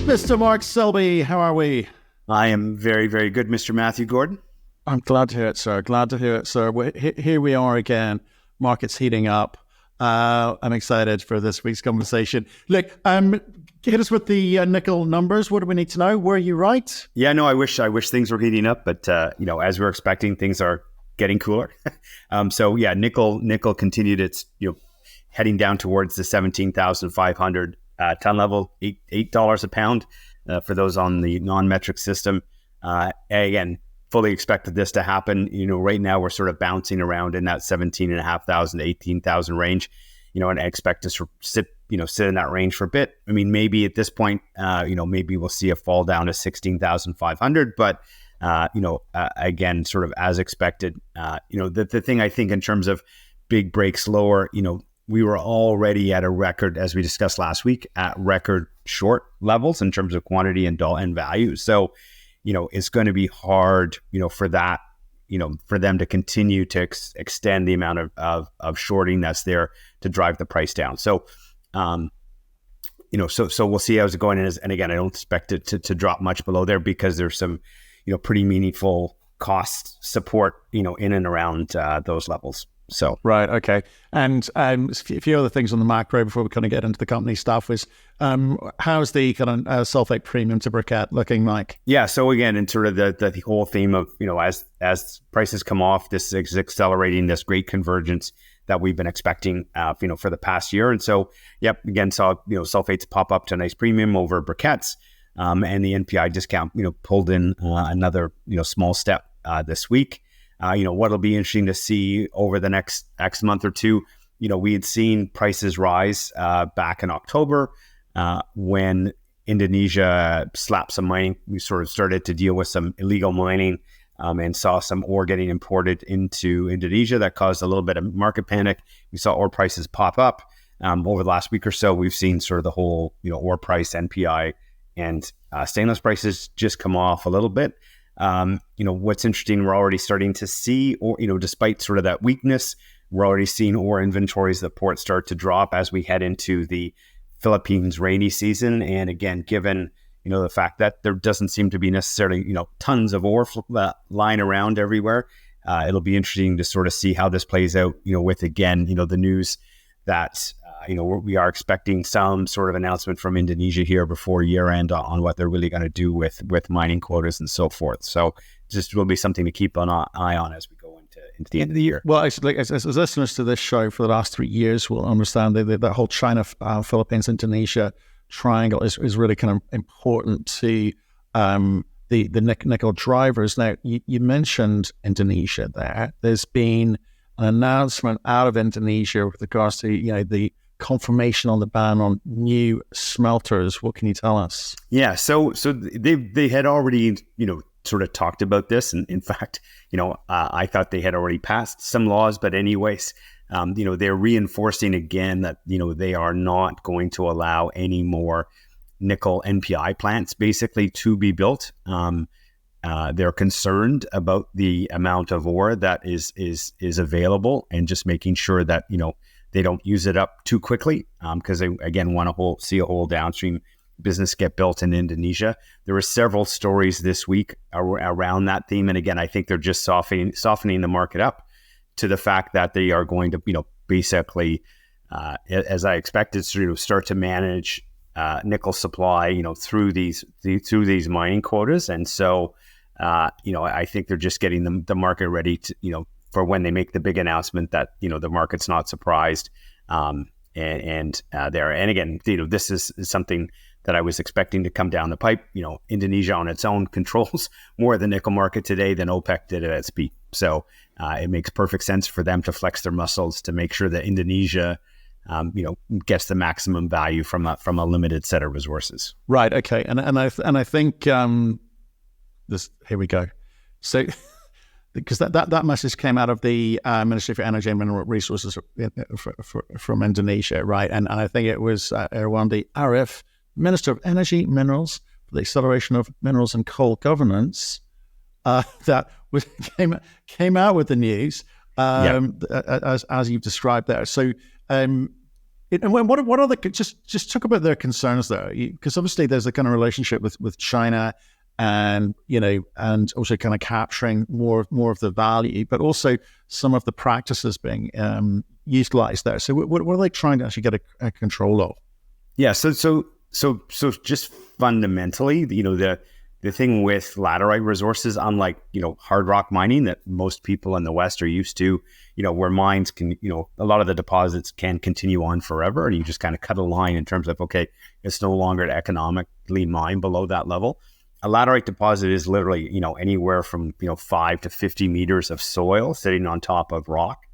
Mr. Mark Selby, how are we? I am very, very good, Mr. Matthew Gordon. I'm glad to hear it, sir. Glad to hear it, sir. Here we are again. Market's heating up. I'm excited for this week's conversation. Look, hit us with the nickel numbers. What do we need to know? Were you right? Yeah, no, I wish things were heating up, but as we're expecting, things are getting cooler. Nickel continued its heading down towards the 17,500 ton level, $8 a pound for those on the non-metric system. Again, fully expected this to happen. Right now we're sort of bouncing around in that 17,500 to 18,000 range. And I expect to sit in that range for a bit. I mean, maybe at this point, maybe we'll see a fall down to 16,500, but again, sort of as expected. The thing I think in terms of big breaks lower, we were already at a record, as we discussed last week, at record short levels in terms of quantity and value. So, it's going to be hard, for that, for them to continue to extend the amount of shorting that's there to drive the price down. So, so we'll see how's it going. And again, I don't expect it to drop much below there because there's some, pretty meaningful cost support, in and around those levels. So right, okay, and a few other things on the macro before we kind of get into the company stuff is how's the kind of sulphate premium to briquette looking like? Yeah, so again, in sort of the whole theme of as prices come off, this is accelerating this great convergence that we've been expecting, for the past year, and so again saw sulphates pop up to a nice premium over briquettes, and the NPI discount pulled in another small step this week. What'll be interesting to see over the next X month or two, we had seen prices rise back in October when Indonesia slapped some mining. We sort of started to deal with some illegal mining and saw some ore getting imported into Indonesia that caused a little bit of market panic. We saw ore prices pop up over the last week or so. We've seen sort of the whole, ore price, NPI, and stainless prices just come off a little bit. What's interesting, we're already starting to see, or despite sort of that weakness, we're already seeing ore inventories at the port start to drop as we head into the Philippines rainy season. And again, given the fact that there doesn't seem to be necessarily tons of ore lying around everywhere, it'll be interesting to sort of see how this plays out. With again the news that we are expecting some sort of announcement from Indonesia here before year end on what they're really going to do with mining quotas and so forth. So just will be something to keep an eye on as we go into the end of the year. Well, as listeners to this show for the last 3 years will understand that whole China, Philippines, Indonesia triangle is really kind of important to the nickel drivers. Now, you mentioned Indonesia there. There's been an announcement out of Indonesia with regards to the confirmation on the ban on new smelters. What can you tell us? Yeah, so they had already sort of talked about this, and in fact, I thought they had already passed some laws, but anyways, they're reinforcing again that they are not going to allow any more nickel NPI plants basically to be built. They're concerned about the amount of ore that is available, and just making sure that they don't use it up too quickly, because they, again, want to see a whole downstream business get built in Indonesia. There were several stories this week around that theme. And again, I think they're just softening the market up to the fact that they are going to, basically, as I expected, start to manage nickel supply, through these mining quotas. And so, I think they're just getting the market ready to, for when they make the big announcement that, the market's not surprised. And again, this is something that I was expecting to come down the pipe. Indonesia on its own controls more of the nickel market today than OPEC did at its peak. So it makes perfect sense for them to flex their muscles to make sure that Indonesia, gets the maximum value from a limited set of resources. Right. Okay. And I think this. Here we go. So. Because that message came out of the Ministry for Energy and Mineral Resources from Indonesia, right? And I think it was Irwandi Arif, Minister of Energy, Minerals, for the Acceleration of Minerals and Coal Governance, that came out with the news, as you've described there. So And what are the just talk about their concerns there, because obviously there's a kind of relationship with China, and and also kind of capturing more of the value, but also some of the practices being utilized there. So what are they trying to actually get a control of? Yeah, so just fundamentally, the thing with laterite resources, unlike hard rock mining that most people in the West are used to, where mines can, a lot of the deposits can continue on forever, and you just kind of cut a line in terms of, okay, it's no longer economically mined below that level. A laterite deposit is literally anywhere from 5 to 50 meters of soil sitting on top of rock.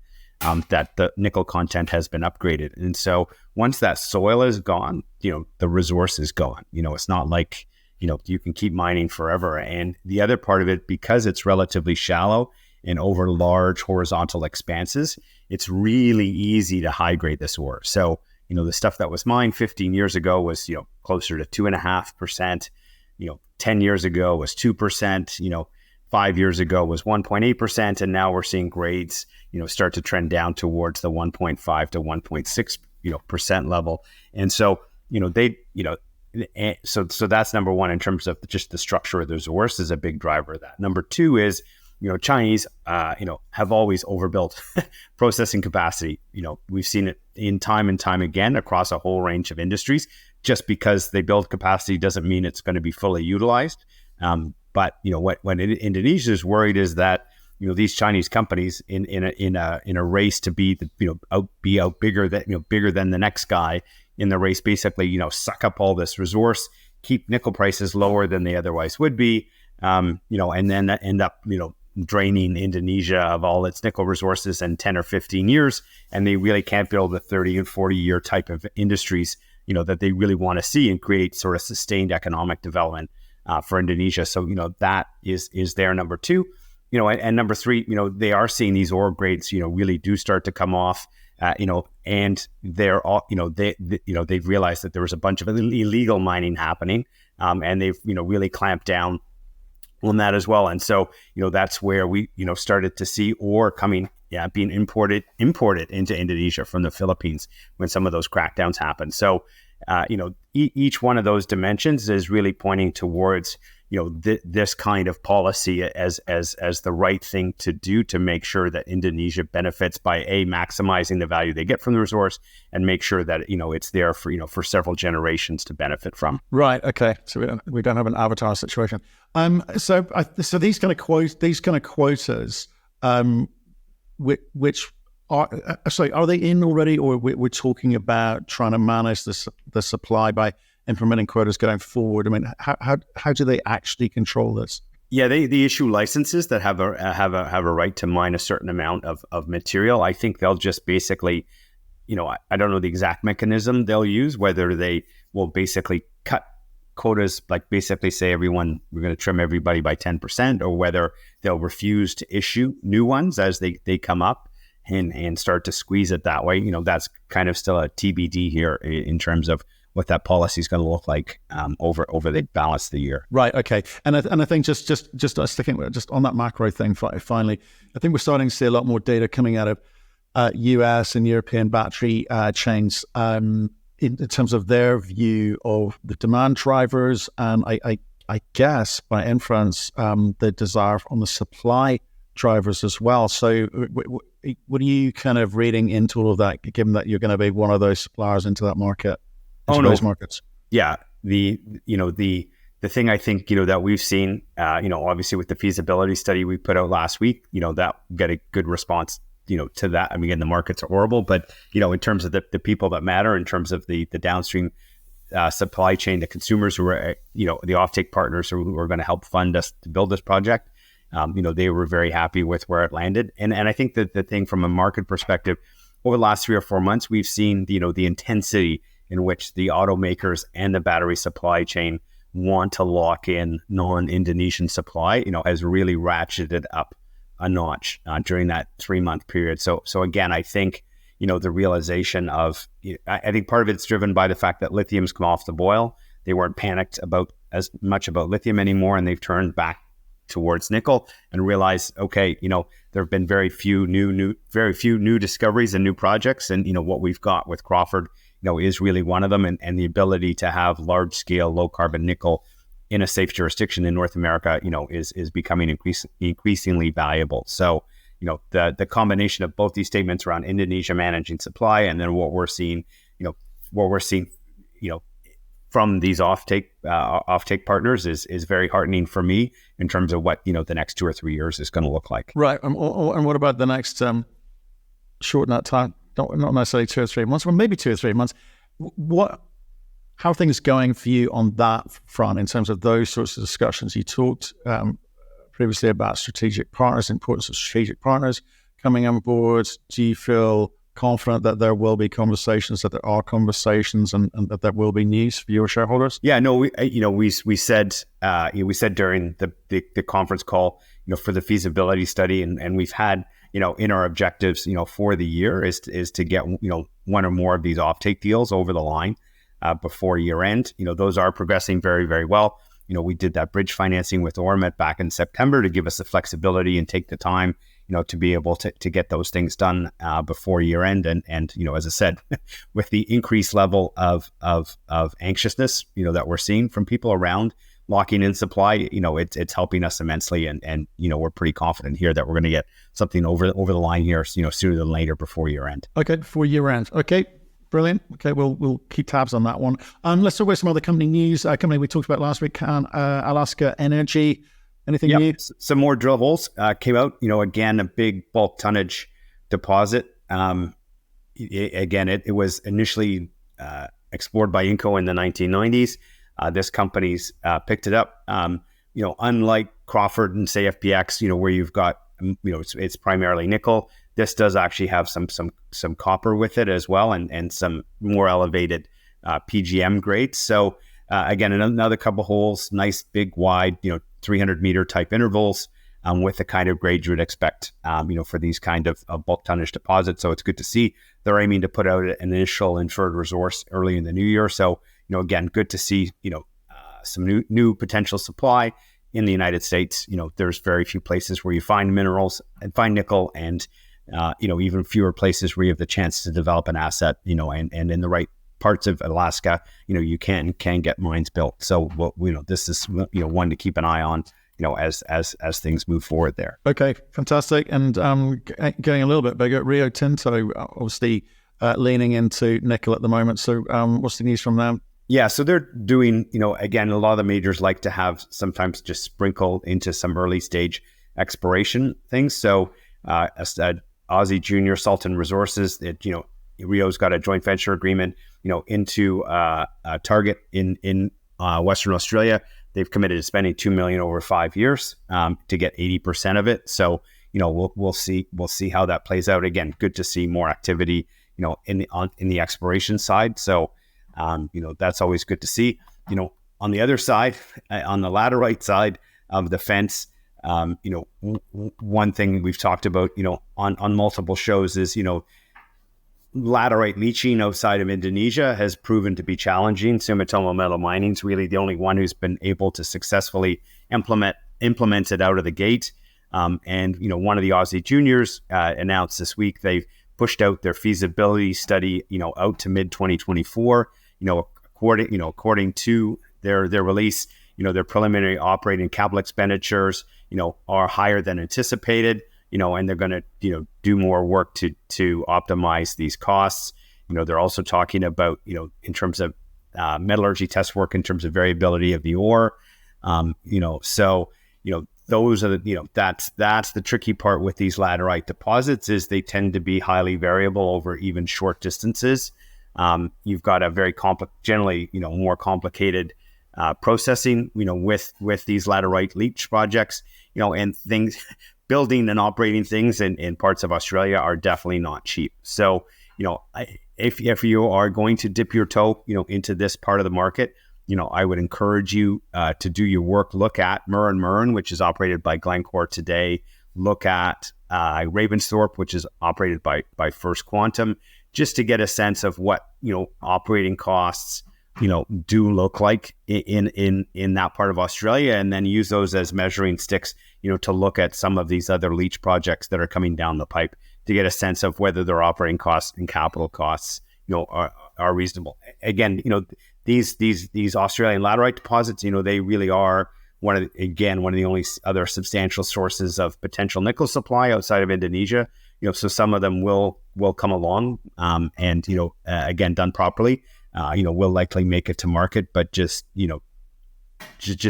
That the nickel content has been upgraded. And so once that soil is gone, the resource is gone. It's not like, you can keep mining forever. And the other part of it, because it's relatively shallow and over large horizontal expanses, it's really easy to high grade this ore. So, the stuff that was mined 15 years ago was, closer to 2.5%, 10 years ago was 2%, 5 years ago was 1.8%, and now we're seeing grades, start to trend down towards the 1.5 to 1.6, percent level. And so, so that's number one in terms of just the structure of the resource is a big driver of that. Number two is, Chinese, have always overbuilt processing capacity. We've seen it in time and time again across a whole range of industries. Just because they build capacity doesn't mean it's going to be fully utilized. But what Indonesia is worried is that these Chinese companies in a race to be bigger than the next guy in the race, basically suck up all this resource, keep nickel prices lower than they otherwise would be, and then end up draining Indonesia of all its nickel resources in 10 or 15 years, and they really can't build the 30 and 40 year type of industries that they really want to see and create sort of sustained economic development for Indonesia. So, that is their number two, and number three, they are seeing these ore grades, really do start to come off, and they're all, they've realized that there was a bunch of illegal mining happening, and they've, really clamped down on that as well. And so, that's where we, started to see ore being imported into Indonesia from the Philippines when some of those crackdowns happened. So, each one of those dimensions is really pointing towards, this kind of policy as the right thing to do to make sure that Indonesia benefits by maximizing the value they get from the resource, and make sure that it's there for several generations to benefit from. Right. Okay. So we don't have an avatar situation. So these kind of quotas, which are they in already, or we're talking about trying to manage the supply by implementing quotas going forward? I mean, how do they actually control this? Yeah, they issue licenses that have a right to mine a certain amount of material. I think they'll just basically, I don't know the exact mechanism they'll use, whether they will basically cut quotas, like basically say we're going to trim everybody by 10%, or whether they'll refuse to issue new ones as they come up and start to squeeze it that way. That's kind of still a TBD here in terms of what that policy is going to look like over the balance of the year. Right. Okay. And I think just sticking just on that macro thing. Finally, I think we're starting to see a lot more data coming out of US and European battery chains in terms of their view of the demand drivers, and I guess by inference the desire on the supply drivers as well. So what are you kind of reading into all of that, given that you're going to be one of those suppliers into that market? Those markets. Yeah. The thing I think, that we've seen, obviously with the feasibility study we put out last week, that got a good response, to that. I mean, again, the markets are horrible, but, in terms of the people that matter, in terms of the downstream supply chain, the consumers who are, the offtake partners who are going to help fund us to build this project, they were very happy with where it landed. And I think that the thing from a market perspective, over the last 3 or 4 months, we've seen, the intensity in which the automakers and the battery supply chain want to lock in non-Indonesian supply, has really ratcheted up a notch during that 3-month period. So again, I think, the realization of, I think part of it's driven by the fact that lithium's come off the boil. They weren't panicked as much about lithium anymore, and they've turned back towards nickel and realized, okay, there have been very few new discoveries and new projects, and what we've got with Crawford is really one of them, and the ability to have large scale, low carbon nickel in a safe jurisdiction in North America, is becoming increasingly valuable. So, the combination of both these statements around Indonesia managing supply, and then what we're seeing, from these offtake partners is very heartening for me in terms of what the next 2 or 3 years is going to look like. Right, and what about the next short that time? Not necessarily 2 or 3 months, or maybe 2 or 3 months. How are things going for you on that front in terms of those sorts of discussions? You talked previously about strategic partners, importance of strategic partners coming on board. Do you feel confident that there will be conversations, that there are conversations, and that there will be news for your shareholders? Yeah, no, we said during the conference call, for the feasibility study, and we've had, in our objectives, for the year is to get, one or more of these offtake deals over the line before year end. Those are progressing very, very well. We did that bridge financing with Ormet back in September to give us the flexibility and take the time, to be able to get those things done before year end. And as I said, with the increased level of anxiousness, that we're seeing from people around locking in supply, it's helping us immensely. And we're pretty confident here that we're going to get something over the line here, sooner than later before year end. Okay, before year end. Okay. Brilliant. Okay, we'll keep tabs on that one. Let's talk about some other company news. Company we talked about last week, Alaska Energy. Anything new? Some more drill holes came out. Again, a big bulk tonnage deposit. It was initially explored by Inco in the 1990s. This company's picked it up. Unlike Crawford and say FPX, where you've got, it's primarily nickel. This does actually have some copper with it as well, and some more elevated PGM grades. So again, another couple holes, nice big wide, 300 meter type intervals with the kind of grade you would expect, for these kind of bulk tonnage deposits. So it's good to see they're aiming to put out an initial inferred resource early in the new year. So again, good to see some new potential supply in the United States. There's very few places where you find minerals and find nickel, and even fewer places where you have the chance to develop an asset, and in the right parts of Alaska, you can get mines built. So, this is, one to keep an eye on, as things move forward there. Okay, fantastic. And getting a little bit bigger, Rio Tinto, obviously leaning into nickel at the moment. So what's the news from them? Yeah, so they're doing, again, a lot of the majors like to have sometimes just sprinkle into some early stage exploration things. So Aussie Junior Sultan Resources, Rio's got a joint venture agreement, into a target in Western Australia. They've committed to spending $2 million over 5 years to get 80% of it. So, we'll see how that plays out. Again, good to see more activity, in the exploration side. So, that's always good to see. On the other side, on the laterite side of the fence, one thing we've talked about, on multiple shows is, laterite leaching outside of Indonesia has proven to be challenging. Sumitomo Metal Mining is really the only one who's been able to successfully implement it out of the gate. And one of the Aussie juniors announced this week they've pushed out their feasibility study, out to mid 2024. According to their release, their preliminary operating capital expenditures, are higher than anticipated. And they're going to, do more work to optimize these costs. They're also talking about, in terms of metallurgy test work, in terms of variability of the ore. Those are the, that's the tricky part with these laterite deposits, is they tend to be highly variable over even short distances. You've got a very generally, more complicated processing, with these laterite leach projects, and things. Building and operating things in parts of Australia are definitely not cheap. So, if you are going to dip your toe, into this part of the market, I would encourage you to do your work. Look at Murrin, which is operated by Glencore today. Look at Ravensthorpe, which is operated by First Quantum, just to get a sense of what, operating costs, do look like in that part of Australia, and then use those as measuring sticks, to look at some of these other leach projects that are coming down the pipe to get a sense of whether their operating costs and capital costs, are reasonable. Again, these Australian laterite deposits, they really are one of the only other substantial sources of potential nickel supply outside of Indonesia. So some of them will come along, and again, done properly, will likely make it to market. But just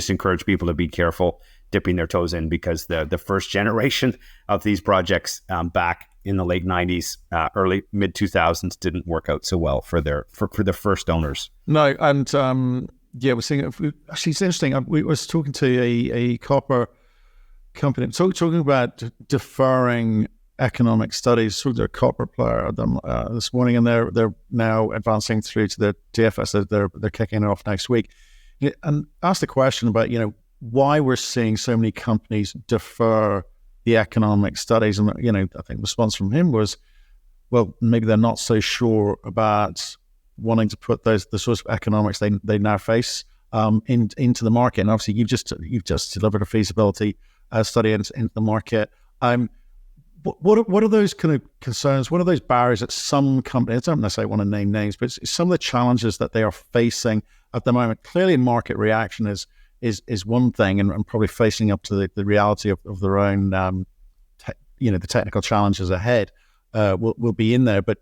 encourage people to be careful dipping their toes in, because the first generation of these projects back in the late 90s, early mid 2000s didn't work out so well for the first owners. No, and we're seeing actually it's interesting. We was talking to a copper company talking about deferring economic studies through their copper player this morning, and they're now advancing through to the DFS. They're kicking it off next week, and asked the question about why we're seeing so many companies defer the economic studies. And, I think the response from him was, well, maybe they're not so sure about wanting to put the sorts of economics they now face into the market. And obviously you've just delivered a feasibility study into the market. What are those kind of concerns? What are those barriers that some companies, I don't necessarily want to name names, but it's some of the challenges that they are facing at the moment? Clearly market reaction is one thing, and probably facing up to the reality of their own, the technical challenges ahead will be in there. But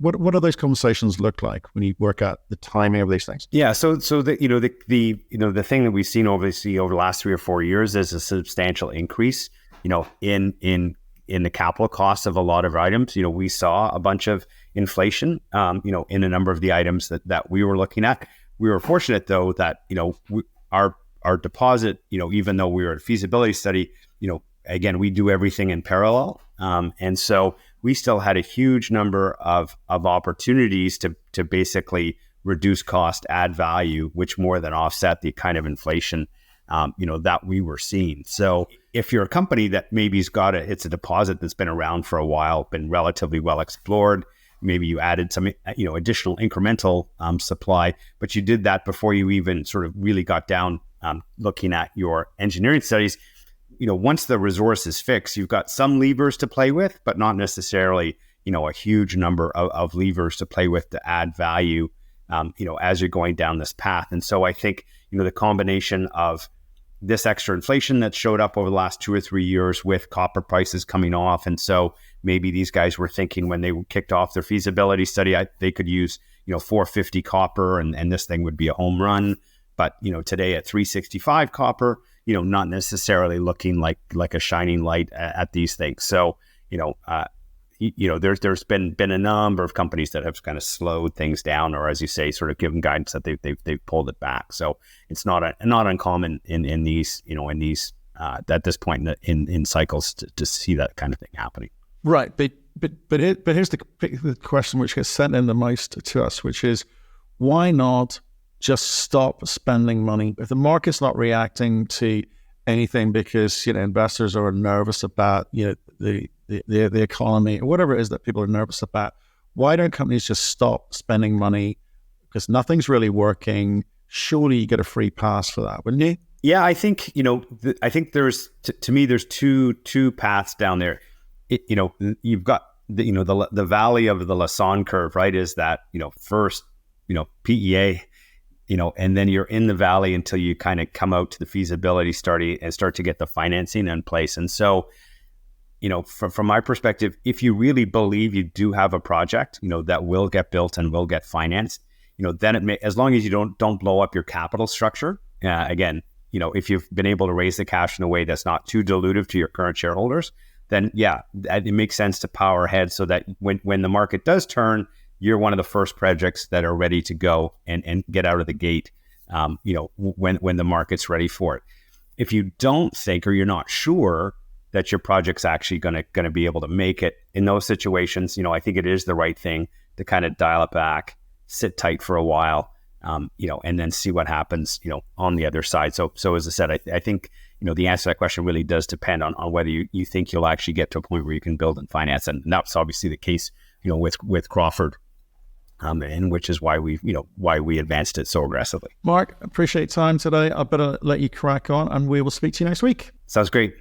what do those conversations look like when you work out the timing of these things? Yeah, so the thing that we've seen over the last 3 or 4 years is a substantial increase, in the capital costs of a lot of items. We saw a bunch of inflation, in a number of the items that we were looking at. We were fortunate though that our deposit, even though we were at a feasibility study, again, we do everything in parallel. And so we still had a huge number of opportunities to basically reduce cost, add value, which more than offset the kind of inflation, that we were seeing. So if you're a company that maybe's it's a deposit that's been around for a while, been relatively well explored, maybe you added some, additional incremental supply, but you did that before you even sort of really got down looking at your engineering studies. Once the resource is fixed, you've got some levers to play with, but not necessarily, a huge number of levers to play with to add value, as you're going down this path. And so I think, the combination of this extra inflation that showed up over the last 2 or 3 years with copper prices coming off. And so maybe these guys were thinking when they kicked off their feasibility study, they could use, $4.50 copper and this thing would be a home run. But, today at $3.65 copper, not necessarily looking like a shining light at these things. So, there's been a number of companies that have kind of slowed things down, or as you say, sort of given guidance that they've pulled it back. So it's not uncommon in these at this point in cycles to see that kind of thing happening. Right, but here's the question which gets sent in the most to us, which is why not just stop spending money if the market's not reacting to anything because investors are nervous about the economy or whatever it is that people are nervous about? Why don't companies just stop spending money because nothing's really working? Surely you get a free pass for that, wouldn't you? Yeah, I think I think there's to me there's two paths down there. You've got the valley of the Lassonde curve, right? Is that first PEA. And then you're in the valley until you kind of come out to the feasibility study and start to get the financing in place. And so, from my perspective, if you really believe you do have a project, that will get built and will get financed, then as long as you don't blow up your capital structure, again, if you've been able to raise the cash in a way that's not too dilutive to your current shareholders, then yeah, it makes sense to power ahead so that when the market does turn, you're one of the first projects that are ready to go and get out of the gate, when the market's ready for it. If you don't think, or you're not sure that your project's actually going to be able to make it in those situations, I think it is the right thing to kind of dial it back, sit tight for a while, and then see what happens, on the other side. So as I said, I think, the answer to that question really does depend on whether you think you'll actually get to a point where you can build and finance. And that's obviously the case, with Crawford. And which is why we advanced it so aggressively. Mark, appreciate your time today. I better let you crack on, and we will speak to you next week. Sounds great.